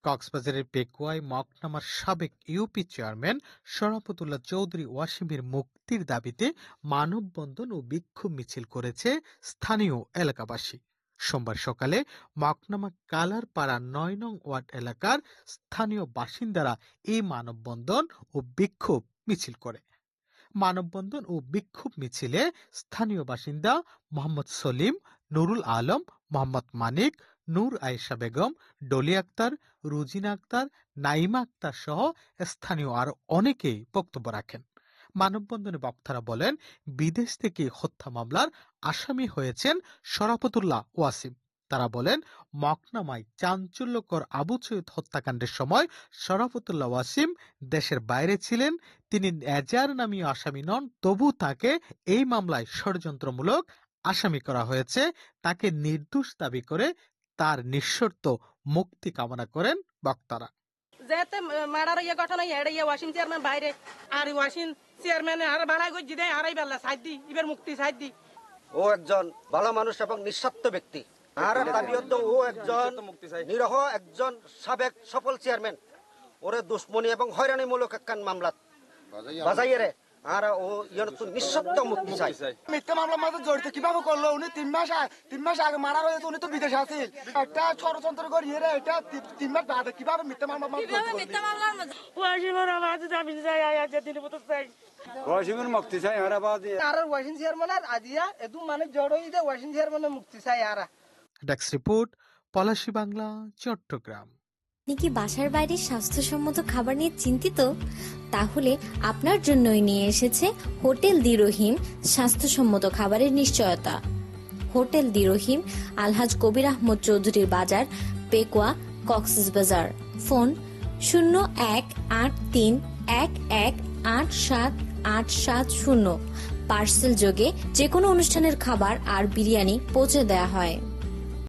কক্সবাজারের পেকুয়ায় মকনামার সাবেক UP chairman শরাফতুল্লাহ Chowdhury ওয়াসিমের মুক্তির দাবিতে মানববন্ধন ও বিক্ষোভ মিছিল করেছে স্থানীয় এলাকাবাসী। সোমবার সকালে মকনামা কালারপাড়া ৯ নং ওয়ার্ড এলাকার স্থানীয় বাসিন্দারা এই মানববন্ধন ও বিক্ষোভ মিছিল করে। মানববন্ধন ও বিক্ষোভ মিছিলে স্থানীয় বাসিন্দা মোহাম্মদ সলিম, নুরুল আলম, মোহাম্মদ মানিক, নূর আয়েশা বেগম, ডলি আক্তার, রুজিনা আক্তার, নাইমা আক্তার সহ স্থানীয় আরো অনেকেই বক্তব্য রাখেন। মানববন্ধনে বক্তারা বলেন, বিদেশ থেকে হত্যা মামলার আসামি হয়েছেন শরাফতুল্লাহ ওয়াসিম। তারা বলেন, মকনামায় চাঞ্চল্যকর আবু সৈয়দ হত্যাকাণ্ডের সময় শরাফতুল্লাহ ওয়াসিম দেশের বাইরে ছিলেন। তিনি এজার নামীয় আসামি নন, তবু তাকে এই মামলায় ষড়যন্ত্রমূলক আসামি করা হয়েছে। তাকে নির্দোষ দাবি করে তার নিঃশর্ত মুক্তি কামনা করেন বক্তারা। যেতে মারার ইয়ে ঘটনা এড়ে ওয়াশিং চেয়ারম্যান বাইরে আর ওয়াশিং চেয়ারম্যান আর বাড়াই গজি দেয় আড়াই বেলা সাইড দি ইবের মুক্তি সাইড দি। ও একজন ভালো মানুষ এবং নিঃস্বার্থ ব্যক্তি। আর দাবি হতো ও একজন নিরহ একজন সাবেক সফল চেয়ারম্যান। ওরে দুশ্মনী এবং হয়রানিমূলক একখান মামলা বাজাইয়ে আর ও তো নিঃশব্দ মুক্তি চাই। মিথ্যা মামলার মধ্যে জড়িত কিভাবে করলো? উনি 3 মাস আগে মারা হয়েছে, উনি তো বিদেশে আছিল। একটা ষড়যন্ত্র করিয়ে এটা 3 মাস বাদে কিভাবে মিথ্যা মামলা ওয়াসিমের মুক্তি চাই আর ওয়াশিং চেয়ারম্যান আজিয়া এদু মানে জড়ই দে ওয়াশিং চেয়ারম্যানের মুক্তি চাই আর। Desk report, Palashi Bangla, Chattogram. আপনি কি বাসার বাইরে স্বাস্থ্যসম্মত খাবার নিয়ে চিন্তিত? তাহলে আপনার জন্যই নিয়ে এসেছে হোটেল দি রহিম স্বাস্থ্যসম্মত খাবারের নিশ্চয়তা। হোটেল দি রহিম, আলহাজ কবির আহমদ চৌধুরীর বাজার, পেকুয়া, কক্সবাজার। ফোন 018311878770। পার্সেল যোগে যে কোনো অনুষ্ঠানের খাবার আর বিরিয়ানি পৌঁছে দেয়া হয়।